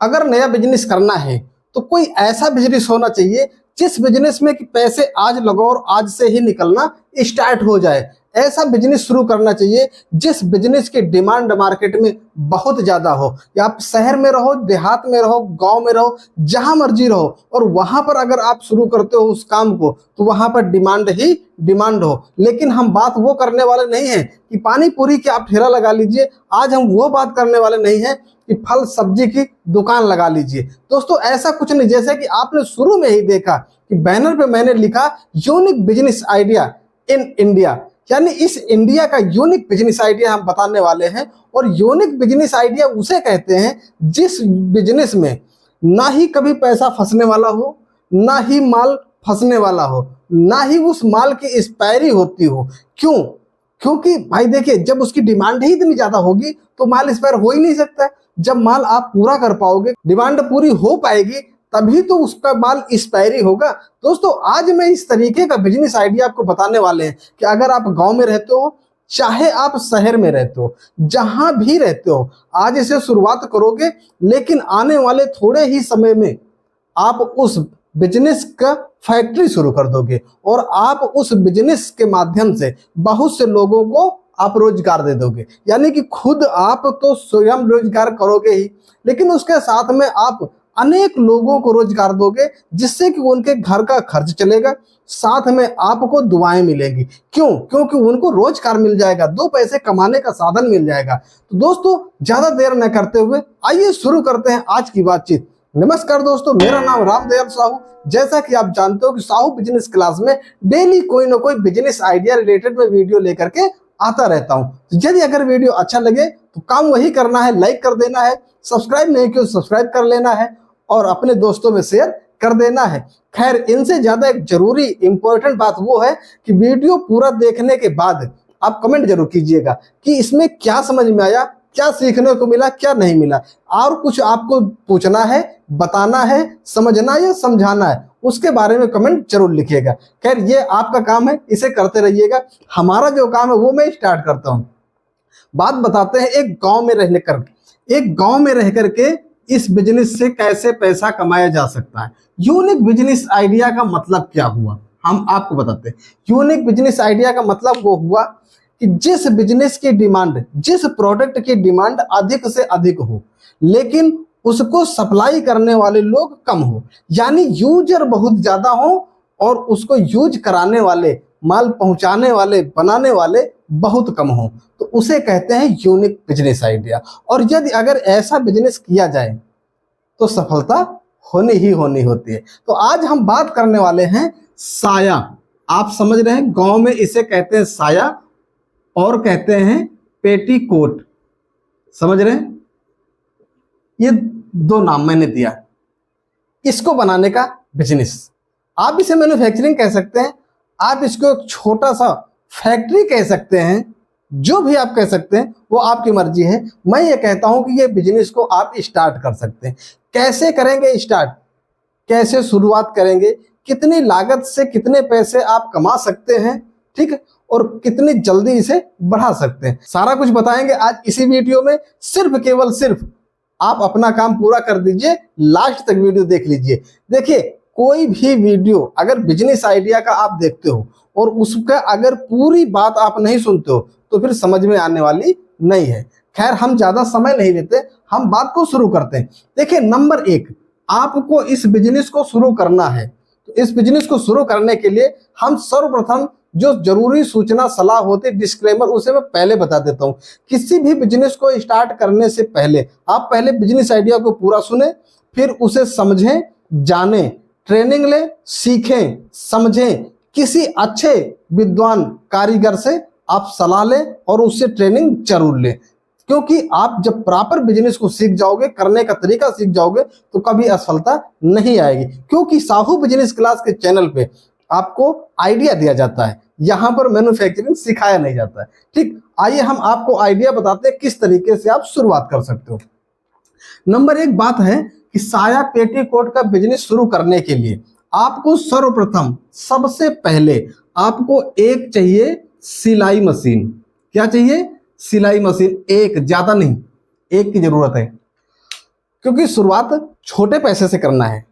अगर नया बिजनेस करना है तो कोई ऐसा बिजनेस होना चाहिए जिस बिजनेस में कि पैसे आज लगाओ और आज से ही निकलना स्टार्ट हो जाए। ऐसा बिजनेस शुरू करना चाहिए जिस बिजनेस की डिमांड मार्केट में बहुत ज़्यादा हो। या आप शहर में रहो, देहात में रहो, गांव में रहो, जहां मर्जी रहो, और वहां पर अगर आप शुरू करते हो उस काम को तो वहां पर डिमांड ही डिमांड हो। लेकिन हम बात वो करने वाले नहीं हैं कि पानी पूरी की आप ठेला लगा लीजिए। आज हम वो बात करने वाले नहीं हैं कि फल सब्जी की दुकान लगा लीजिए। दोस्तों ऐसा कुछ नहीं, जैसे कि आपने शुरू में ही देखा कि बैनर पे मैंने लिखा unique business idea in India, यानी इस इंडिया का यूनिक बिजनेस आइडिया हम बताने वाले हैं। और यूनिक बिजनेस आइडिया उसे कहते हैं जिस बिजनेस में ना ही कभी पैसा फंसने वाला हो, ना ही माल फंसने वाला हो, ना ही उस माल की एक्सपायरी होती हो। क्यों? क्योंकि भाई देखिए, जब उसकी डिमांड ही इतनी ज्यादा होगी तो माल एक्सपायर हो ही नहीं सकता। जब माल आप पूरा कर पाओगे, डिमांड पूरी हो पाएगी, तभी तो उसका माल एक्सपायरी होगा। दोस्तों आज मैं इस तरीके का बिजनेस आइडिया आपको बताने वाले हैं कि अगर आप गांव में रहते हो, चाहे आप शहर में रहते हो, जहां भी रहते हो, आज इसे शुरुआत करोगे, लेकिन आने वाले थोड़े ही समय में आप उस बिजनेस का फैक्ट्री शुरू कर दोगे और आप उस बिजनेस के माध्यम से बहुत से लोगों को आप रोजगार दे दोगे। यानी कि खुद आप तो स्वयं रोजगार करोगे ही, लेकिन उसके साथ में आप अनेक लोगों को रोजगार दोगे, जिससे कि उनके घर का खर्च चलेगा, साथ में आपको दुआएं मिलेंगी। क्यों? क्योंकि उनको रोजगार मिल जाएगा, दो पैसे कमाने का साधन मिल जाएगा। तो दोस्तों ज्यादा देर न करते हुए आइए शुरू करते हैं आज की बातचीत। नमस्कार दोस्तों, मेरा नाम रामदयाल साहू। जैसा कि आप जानते हो कि साहू बिजनेस क्लास में डेली कोई ना कोई बिजनेस आइडिया रिलेटेड में वीडियो लेकर के आता रहता हूं। तो यदि अगर वीडियो अच्छा लगे तो काम वही करना है, लाइक कर देना है, सब्सक्राइब नहीं किया सब्सक्राइब कर लेना है और अपने दोस्तों में शेयर कर देना है। खैर, इनसे ज्यादा एक जरूरी इंपॉर्टेंट बात वो है कि वीडियो पूरा देखने के बाद आप कमेंट जरूर कीजिएगा कि इसमें क्या समझ में आया, क्या सीखने को मिला, क्या नहीं मिला, और कुछ आपको पूछना है, बताना है, समझना या समझाना है, उसके बारे में कमेंट जरूर लिखिएगा। खैर, ये आपका काम है, इसे करते रहिएगा। हमारा जो काम है वो मैं स्टार्ट करता हूँ। बात बताते हैं एक गांव में रह करके इस बिजनेस से कैसे पैसा कमाया जा सकता है। यूनिक बिजनेस आइडिया का मतलब क्या हुआ, हम आपको बताते हैं। यूनिक बिजनेस आइडिया का मतलब वो हुआ कि जिस बिजनेस की डिमांड, जिस प्रोडक्ट की डिमांड अधिक से अधिक हो, लेकिन उसको सप्लाई करने वाले लोग कम हो, यानी यूजर बहुत ज्यादा हो और उसको यूज कराने वाले, माल पहुंचाने वाले, बनाने वाले बहुत कम हो, तो उसे कहते हैं यूनिक बिजनेस आइडिया। और यदि अगर ऐसा बिजनेस किया जाए तो सफलता होनी ही होनी होती है। तो आज हम बात करने वाले हैं साया। आप समझ रहे हैं, गांव में इसे कहते हैं साया और कहते हैं पेटीकोट। समझ रहे हैं, ये दो नाम मैंने दिया इसको बनाने का बिजनेस। आप इसे मैन्युफैक्चरिंग कह सकते हैं, आप इसको एक छोटा सा फैक्ट्री कह सकते हैं, जो भी आप कह सकते हैं वो आपकी मर्जी है। मैं ये कहता हूं कि ये बिजनेस को आप स्टार्ट कर सकते हैं। कैसे करेंगे स्टार्ट, कैसे शुरुआत करेंगे, कितनी लागत से कितने पैसे आप कमा सकते हैं, ठीक है, और कितनी जल्दी इसे बढ़ा सकते हैं, सारा कुछ बताएंगे आज इसी वीडियो में। सिर्फ आप अपना काम पूरा कर दीजिए, लास्ट तक वीडियो देख लीजिए। देखिए, कोई भी वीडियो अगर बिजनेस आइडिया का आप देखते हो और उसका अगर पूरी बात आप नहीं सुनते हो तो फिर समझ में आने वाली नहीं है। खैर, हम ज्यादा समय नहीं लेते, हम बात को शुरू करते हैं। देखिए, नंबर 1, आपको इस बिजनेस को शुरू करना है। तो इस बिजनेस को शुरू करने के लिए हम सर्वप्रथम जो जरूरी सूचना सलाह होती है, डिस्क्लेमर, उसे मैं पहले बता देता हूं। किसी भी बिजनेस को स्टार्ट करने से पहले आप पहले बिजनेस आइडिया को पूरा सुने, फिर उसे समझें, जानें, ट्रेनिंग लें, सीखें, समझें, किसी अच्छे विद्वान कारीगर से आप सलाह लें और उससे ट्रेनिंग जरूर लें। क्योंकि आप जब प्रॉपर बिजनेस को सीख जाओगे, करने का तरीका सीख जाओगे, तो कभी असफलता नहीं आएगी। क्योंकि साहू बिजनेस क्लास के चैनल पे आपको आइडिया दिया जाता है, यहाँ पर मैन्युफैक्चरिंग सिखाया नहीं जाता है। ठीक, आइए हम आपको आइडिया बताते हैं किस तरीके से आप शुरुआत कर सकते हो। नंबर 1 बात है कि साया पेटीकोट का बिजनेस शुरू करने के लिए आपको सर्वप्रथम, सबसे पहले आपको एक चाहिए सिलाई मशीन। क्या चाहिए? सिलाई मशीन। एक, ज्यादा नहीं, एक की जरूरत है। क्योंकि शुरुआत छोटे पैसे से करना है।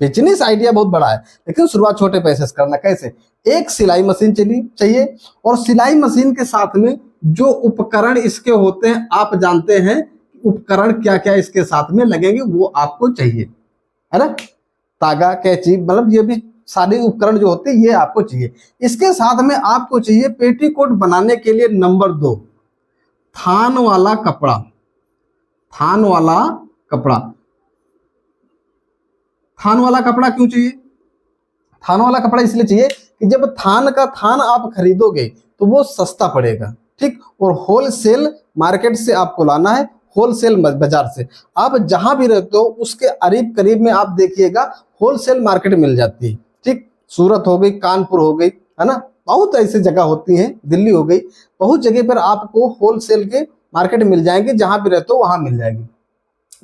बिजनेस आइडिया बहुत बड़ा है लेकिन शुरुआत छोटे पैसे से करना। कैसे? एक सिलाई मशीन चाहिए और सिलाई मशीन के साथ में जो उपकरण इसके होते हैं, आप जानते हैं उपकरण क्या क्या इसके साथ में लगेंगे, वो आपको चाहिए, है ना। तागा, कैंची, मतलब ये भी सारे उपकरण जो होते हैं ये आपको चाहिए। इसके साथ में आपको चाहिए पेटीकोट बनाने के लिए नंबर 2 थान वाला कपड़ा। थान वाला कपड़ा, थान वाला कपड़ा क्यों चाहिए? थान वाला कपड़ा इसलिए चाहिए कि जब थान का थान आप खरीदोगे तो वो सस्ता पड़ेगा, ठीक। और होलसेल मार्केट से आपको लाना है, होलसेल बाजार से। आप जहां भी रहते हो उसके करीब करीब में आप देखिएगा होलसेल मार्केट मिल जाती है, ठीक। सूरत हो गई, कानपुर हो गई, है ना, बहुत ऐसी जगह होती हैं, दिल्ली हो गई, बहुत जगह पर आपको होलसेल के मार्केट मिल जाएंगे, जहां भी रहते हो वहां मिल जाएगी,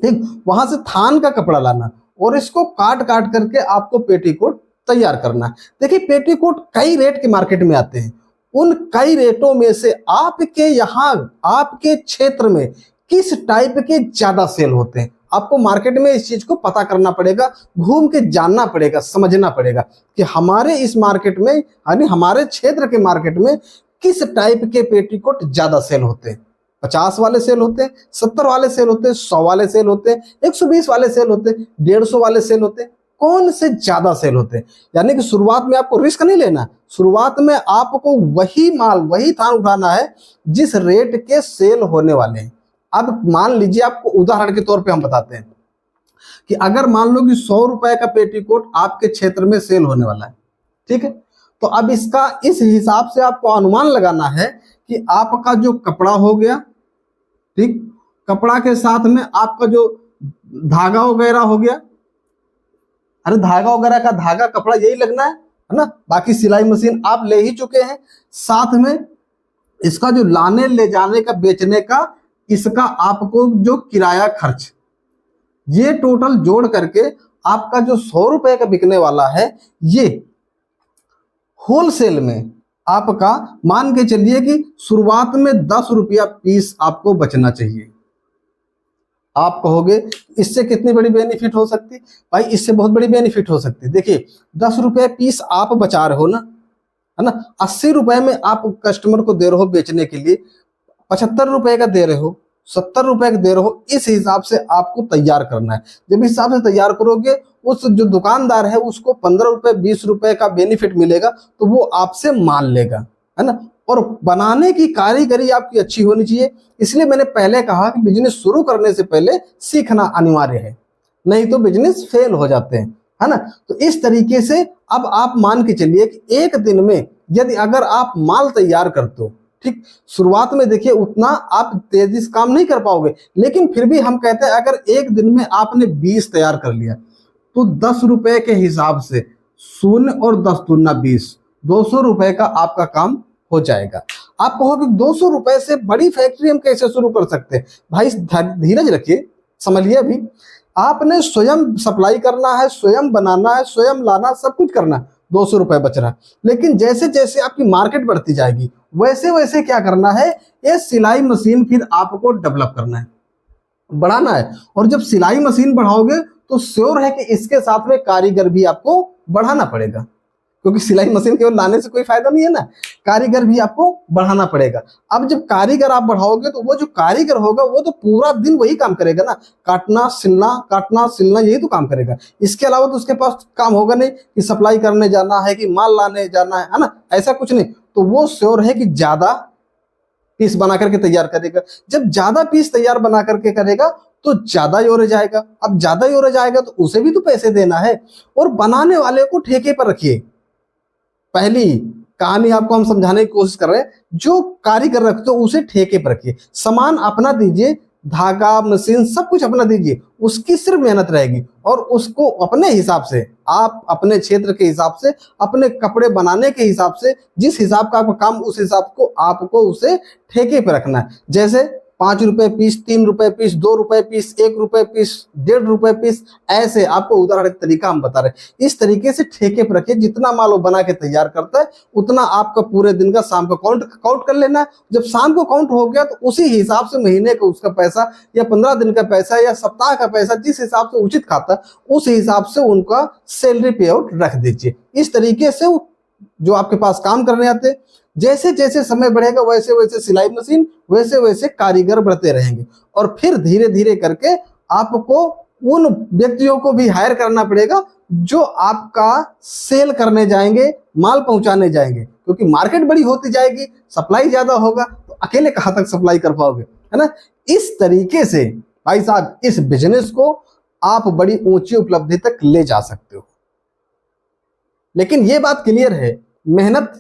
ठीक। वहां से थान का कपड़ा लाना और इसको काट काट करके आपको पेटीकोट तैयार करना है। देखिए पेटीकोट कई रेट के मार्केट में आते हैं, उन कई रेटों में से आपके यहाँ आपके क्षेत्र में किस टाइप के ज्यादा सेल होते हैं, आपको मार्केट में इस चीज को पता करना पड़ेगा, घूम के जानना पड़ेगा, समझना पड़ेगा कि हमारे इस मार्केट में यानी हमारे क्षेत्र के मार्केट में किस टाइप के पेटीकोट ज्यादा सेल होते हैं। 50 वाले सेल होते हैं, 70 वाले सेल होते हैं, 100 वाले सेल होते हैं, 120 वाले सेल होते हैं, 150 वाले सेल होते हैं, कौन से ज्यादा सेल होते हैं। यानी कि शुरुआत में आपको रिस्क नहीं लेना, शुरुआत में आपको वही माल वही थान उठाना है जिस रेट के सेल होने वाले हैं। अब मान लीजिए, आपको उदाहरण के तौर पे हम बताते हैं कि अगर मान लो कि 100 रुपए का पेटीकोट आपके क्षेत्र में सेल होने वाला है, ठीक है, तो अब इसका इस हिसाब से आपको अनुमान लगाना है कि आपका जो कपड़ा हो गया, ठीक, कपड़ा के साथ में आपका जो धागा वगैरह हो गया, अरे धागा वगैरह का धागा कपड़ा यही लगना है ना, बाकी सिलाई मशीन आप ले ही चुके हैं, साथ में इसका जो लाने ले जाने का बेचने का इसका आपको जो किराया खर्च, ये टोटल जोड़ करके आपका जो 100 रुपए का बिकने वाला है, ये होलसेल में आपका मान के चलिए कि शुरुआत में 10 रुपया पीस आपको बचना चाहिए। आप कहोगे इससे कितनी बड़ी बेनिफिट हो सकती? भाई इससे बहुत बड़ी बेनिफिट हो सकती है। देखिए 10 रुपए पीस आप बचा रहे हो ना, है ना, 80 रुपए में आप कस्टमर को दे रहे हो बेचने के लिए, 75 रुपए का दे रहे हो, 70 रुपए का दे रहे हो, इस हिसाब से आपको तैयार करना है। जब इस हिसाब से तैयार करोगे, उस जो दुकानदार है उसको 15 रुपए 20 रुपए का बेनिफिट मिलेगा, तो वो आपसे मान लेगा, है ना। और बनाने की कारीगरी आपकी अच्छी होनी चाहिए। इसलिए मैंने पहले कहा कि बिजनेस शुरू करने से पहले सीखना अनिवार्य है, नहीं तो बिजनेस फेल हो जाते हैं, है ना। तो इस तरीके से अब आप मान के चलिए कि एक दिन में यदि अगर आप माल तैयार करते हो, ठीक, शुरुआत में देखिए उतना आप तेजी से काम नहीं कर पाओगे, लेकिन फिर भी हम कहते हैं अगर एक दिन में आपने 20 तैयार कर लिया तो 10 रुपए के हिसाब से 0 और 10 दूना 20, 200 रुपए का आपका काम हो जाएगा। आप कहोगे 200 रुपए से बड़ी फैक्ट्री हम कैसे शुरू कर सकते हैं? भाई धीरज रखिए, समझिए, अभी आपने स्वयं सप्लाई करना है, स्वयं बनाना है, स्वयं लाना, सब कुछ करना है, 200 रुपए बच रहा है। लेकिन जैसे जैसे आपकी मार्केट बढ़ती जाएगी वैसे वैसे क्या करना है, ये सिलाई मशीन फिर आपको डेवलप करना है, बढ़ाना है। और जब सिलाई मशीन बढ़ाओगे तो श्योर है कि इसके साथ में कारीगर भी आपको बढ़ाना पड़ेगा, क्योंकि सिलाई मशीन केवल लाने से कोई फायदा नहीं है ना, कारीगर भी आपको बढ़ाना पड़ेगा। अब जब कारीगर आप बढ़ाओगे तो वो जो कारीगर होगा वो तो पूरा दिन वही काम करेगा ना, काटना सिलना यही तो काम करेगा। इसके अलावा तो उसके पास काम होगा नहीं कि सप्लाई करने जाना है, कि माल लाने जाना है ना, ऐसा कुछ नहीं। तो वो श्योर है कि ज्यादा पीस बना करके तैयार करेगा। जब ज्यादा पीस तैयार बना करके करेगा तो ज्यादा योरे जाएगा। अब ज्यादा योरे जाएगा तो उसे भी तो पैसे देना है। और बनाने वाले को ठेके पर रखिए। पहली कहानी आपको हम समझाने की कोशिश कर रहे हैं, जो कारीगर रखते हो उसे ठेके पर रखिए, सामान अपना दीजिए, धागा मशीन सब कुछ अपना दीजिए, उसकी सिर्फ मेहनत रहेगी और उसको अपने हिसाब से, आप अपने क्षेत्र के हिसाब से, अपने कपड़े बनाने के हिसाब से, जिस हिसाब का आपका काम उस हिसाब को आपको उसे ठेके पे रखना है। जैसे 5 रुपए पीस, 3 रुपए पीस, 2 रुपए पीस, 1 रुपए पीस, 1.5 रुपए पीस, ऐसे आपको उदाहरण तरीका हम बता रहे हैं। इस तरीके से ठेके पर रखिए, जितना माल वो बना के तैयार करता है उतना आपका पूरे दिन का शाम को काउंट कर लेना है। जब शाम को काउंट हो गया तो उसी हिसाब से महीने का उसका पैसा या 15 दिन का पैसा या सप्ताह का पैसा जिस हिसाब से उचित खाता है उस हिसाब से उनका सैलरी पे आउट रख दीजिए। इस तरीके से जो आपके पास काम करने आते, जैसे जैसे समय बढ़ेगा वैसे वैसे सिलाई मशीन, वैसे वैसे कारीगर बढ़ते रहेंगे और फिर धीरे धीरे करके आपको उन व्यक्तियों को भी हायर करना पड़ेगा जो आपका सेल करने जाएंगे, माल पहुंचाने जाएंगे, क्योंकि मार्केट बड़ी होती जाएगी, सप्लाई ज्यादा होगा तो अकेले कहां तक सप्लाई कर पाओगे, है ना। इस तरीके से भाई साहब इस बिजनेस को आप बड़ी ऊंची उपलब्धि तक ले जा सकते हो। लेकिन ये बात क्लियर है, मेहनत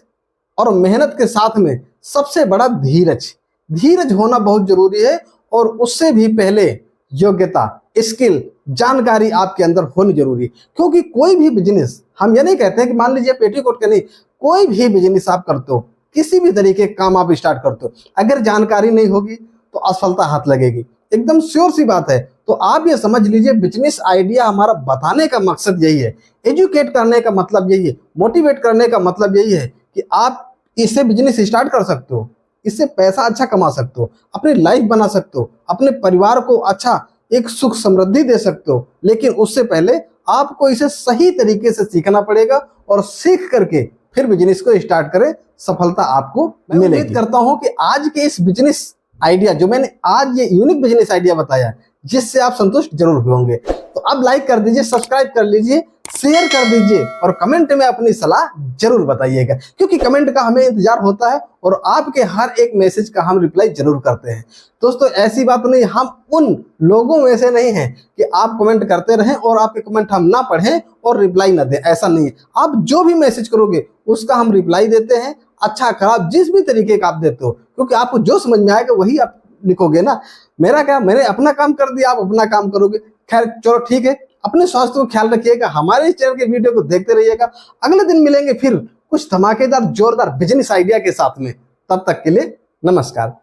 और मेहनत के साथ में सबसे बड़ा धीरज होना बहुत जरूरी है। और उससे भी पहले योग्यता, स्किल, जानकारी आपके अंदर होनी जरूरी है। क्योंकि कोई भी बिजनेस, हम ये नहीं कहते हैं कि मान लीजिए पेटीकोट का नहीं, कोई भी बिजनेस आप करते हो, किसी भी तरीके का काम आप स्टार्ट करते हो, अगर जानकारी नहीं होगी तो असफलता हाथ लगेगी, एकदम श्योर सी बात है। तो आप ये समझ लीजिए बिजनेस आइडिया हमारा बताने का मकसद यही है, एजुकेट करने का मतलब यही है, मोटिवेट करने का मतलब यही है कि आप इससे बिजनेस स्टार्ट कर सकते हो, इससे पैसा अच्छा कमा सकते हो, अपनी लाइफ बना सकते हो, अपने परिवार को अच्छा एक सुख समृद्धि दे सकते हो। लेकिन उससे पहले आपको इसे सही तरीके से सीखना पड़ेगा और सीख करके फिर बिजनेस को स्टार्ट करें, सफलता आपको मिलेगी। मैं उम्मीद करता हूं कि आज के इस बिजनेस आइडिया जो मैंने आज ये यूनिक बिजनेस आइडिया बताया जिससे आप संतुष्ट जरूर होंगे। तो अब लाइक कर दीजिए, सब्सक्राइब कर लीजिए, शेयर कर दीजिए और कमेंट में अपनी सलाह जरूर बताइएगा, क्योंकि कमेंट का हमें इंतजार होता है और आपके हर एक मैसेज का हम रिप्लाई जरूर करते हैं। दोस्तों ऐसी बात नहीं, हम उन लोगों में से नहीं हैं कि आप कमेंट करते रहें और आपके कमेंट हम ना पढ़ें और रिप्लाई ना दें, ऐसा नहीं है। आप जो भी मैसेज करोगे उसका हम रिप्लाई देते हैं, अच्छा खराब जिस भी तरीके का आप देते हो, क्योंकि आपको जो समझ में आएगा वही आप लिखोगे ना। मेरा क्या, मैंने अपना काम कर दिया, आप अपना काम करोगे। खैर चलो ठीक है, अपने स्वास्थ्य को ख्याल रखिएगा, हमारे चैनल के वीडियो को देखते रहिएगा। अगले दिन मिलेंगे फिर कुछ धमाकेदार जोरदार बिजनेस आइडिया के साथ में। तब तक के लिए नमस्कार।